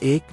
1،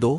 2،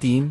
3،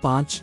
5،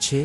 6،